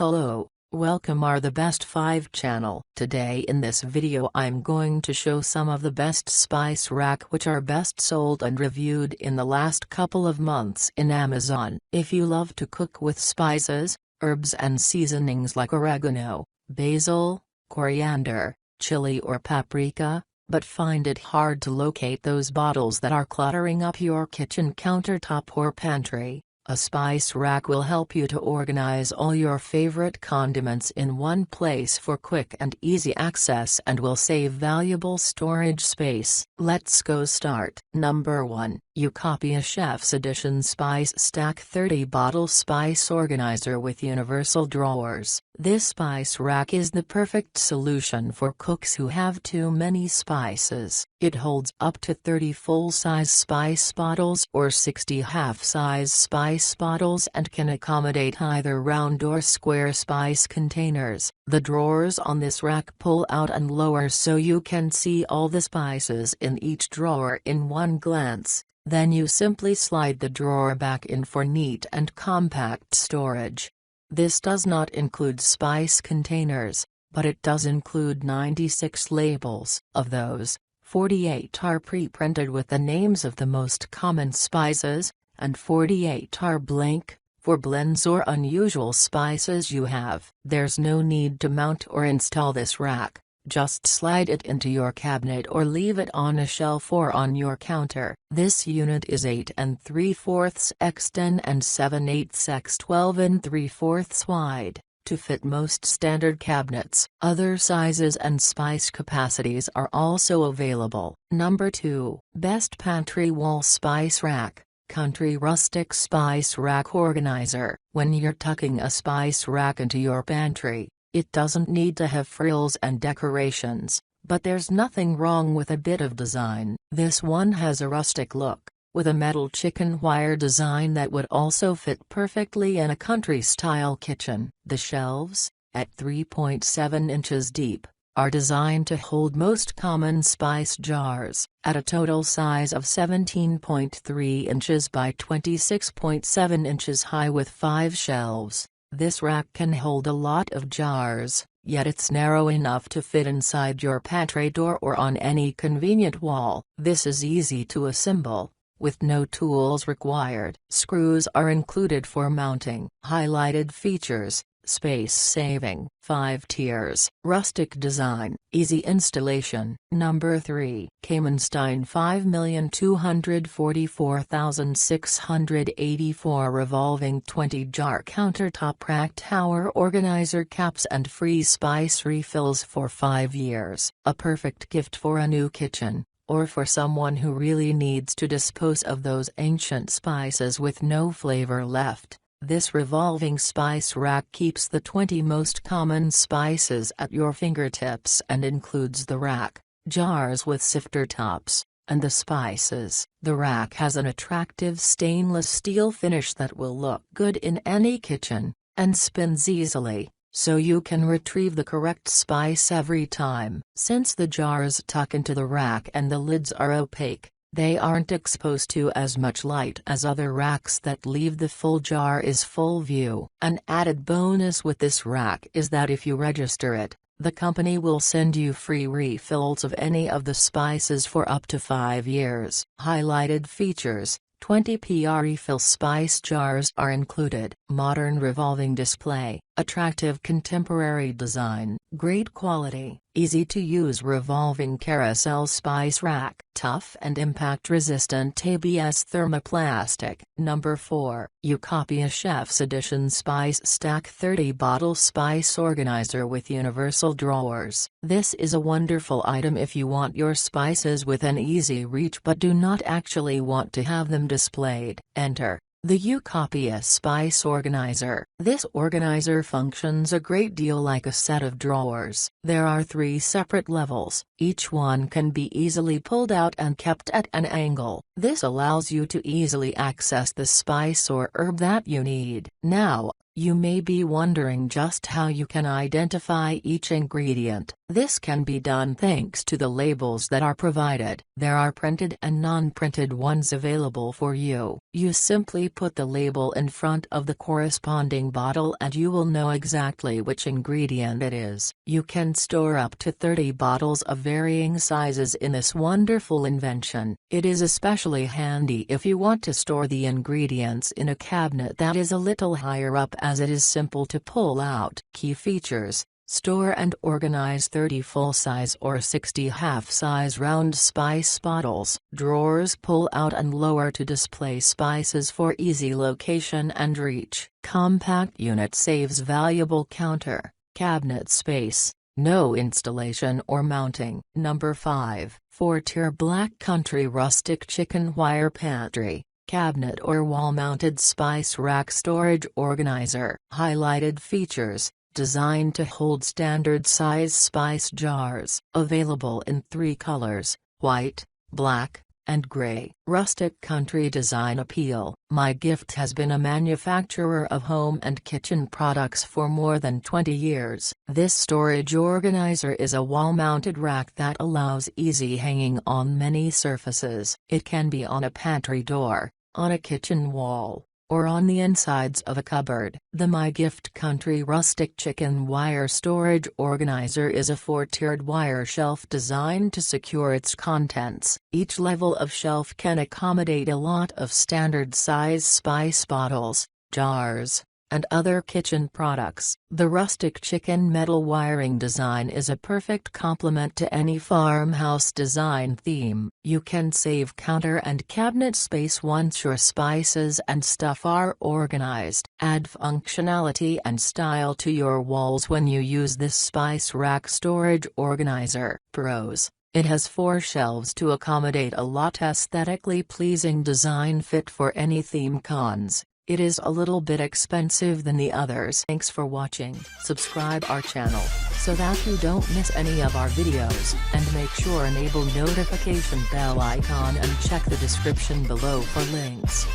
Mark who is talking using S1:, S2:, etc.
S1: Hello, welcome our The Best 5 channel. Today in this video I'm going to show some of the best spice rack which are best sold and reviewed in the last couple of months in Amazon. If you love to cook with spices, herbs and seasonings like oregano, basil, coriander, chili or paprika, but find it hard to locate those bottles that are cluttering up your kitchen countertop or pantry, a spice rack will help you to organize all your favorite condiments in one place for quick and easy access and will save valuable storage space. Let's go start. Number 1. YouCopia Chef's Edition SpiceStack 30-Bottle Spice Organizer with Universal Drawers. This spice rack is the perfect solution for cooks who have too many spices. It holds up to 30 full-size spice bottles or 60 half-size spice bottles and can accommodate either round or square spice containers. The drawers on this rack pull out and lower so you can see all the spices in each drawer in one glance. Then you simply slide the drawer back in for neat and compact storage. This does not include spice containers, but it does include 96 labels. Of those, 48 are pre-printed with the names of the most common spices, and 48 are blank, for blends or unusual spices you have. There's no need to mount or install this rack. Just slide it into your cabinet or leave it on a shelf or on your counter. This unit is 8 3/4 x 10 and 7/8 x 12 3/4 wide, to fit most standard cabinets. Other sizes and spice capacities are also available. Number 2. Best Pantry Wall Spice Rack. Country-Rustic Spice Rack Organizer. When you're tucking a spice rack into your pantry, it doesn't need to have frills and decorations, but there's nothing wrong with a bit of design. This one has a rustic look, with a metal chicken wire design that would also fit perfectly in a country-style kitchen. The shelves, at 3.7 inches deep, are designed to hold most common spice jars, at a total size of 17.3 inches by 26.7 inches high with 5 shelves. This rack can hold a lot of jars, yet it's narrow enough to fit inside your pantry door or on any convenient wall. This is easy to assemble, with no tools required. Screws are included for mounting. Highlighted features: space saving, 5 tiers, rustic design, easy installation. Number 3. Cayman Stein 5,244,684 Revolving 20-Jar Countertop Rack Tower Organizer Caps and free spice refills for 5 years. A perfect gift for a new kitchen, or for someone who really needs to dispose of those ancient spices with no flavor left. This revolving spice rack keeps the 20 most common spices at your fingertips and includes the rack, jars with sifter tops, and the spices. The rack has an attractive stainless steel finish that will look good in any kitchen, and spins easily, so you can retrieve the correct spice every time. Since the jars tuck into the rack and the lids are opaque, they aren't exposed to as much light as other racks that leave the full jar is full view. An added bonus with this rack is that if you register it, the company will send you free refills of any of the spices for up to 5 years. Highlighted features: 20 PR refill spice jars are included. Modern revolving display, attractive contemporary design, great quality, easy-to-use revolving carousel spice rack, tough and impact-resistant ABS thermoplastic. Number 4. YouCopia Chef's Edition SpiceStack 30-Bottle Spice Organizer with Universal Drawers. This is a wonderful item if you want your spices within easy reach but do not actually want to have them displayed. Enter the YouCopia Spice Organizer. This organizer functions a great deal like a set of drawers. There are 3 separate levels. Each one can be easily pulled out and kept at an angle. This allows you to easily access the spice or herb that you need. Now, You may be wondering just how you can identify each ingredient. This can be done thanks to the labels that are provided. There are printed and non-printed ones available for you. You simply put the label in front of the corresponding bottle and you will know exactly which ingredient it is. You can store up to 30 bottles of varying sizes in this wonderful invention. It is especially handy if you want to store the ingredients in a cabinet that is a little higher up, as it is simple to pull out. Key features: store and organize 30 full-size or 60 half-size round spice bottles. Drawers pull out and lower to display spices for easy location and reach. Compact unit saves valuable counter, cabinet space. No installation or mounting. Number 5. 4-tier black country rustic chicken wire pantry, cabinet or wall-mounted spice rack storage organizer. Highlighted features: designed to hold standard-size spice jars. Available in 3 colors: white, black, and gray. Rustic country design appeal. MyGift has been a manufacturer of home and kitchen products for more than 20 years. This storage organizer is a wall-mounted rack that allows easy hanging on many surfaces. It can be on a pantry door, on a kitchen wall, or on the insides of a cupboard. The MyGift Country Rustic Chicken Wire Storage Organizer is a 4-tiered wire shelf designed to secure its contents. Each level of shelf can accommodate a lot of standard-size spice bottles, jars, and other kitchen products. The rustic chicken metal wiring design is a perfect complement to any farmhouse design theme. You can save counter and cabinet space once your spices and stuff are organized. Add functionality and style to your walls when you use this spice rack storage organizer. Pros: it has 4 shelves to accommodate a lot aesthetically pleasing design fit for any theme. Cons: it is a little bit expensive than the others. Thanks for watching. Subscribe our channel so that you don't miss any of our videos, and make sure enable notification bell icon and check the description below for links.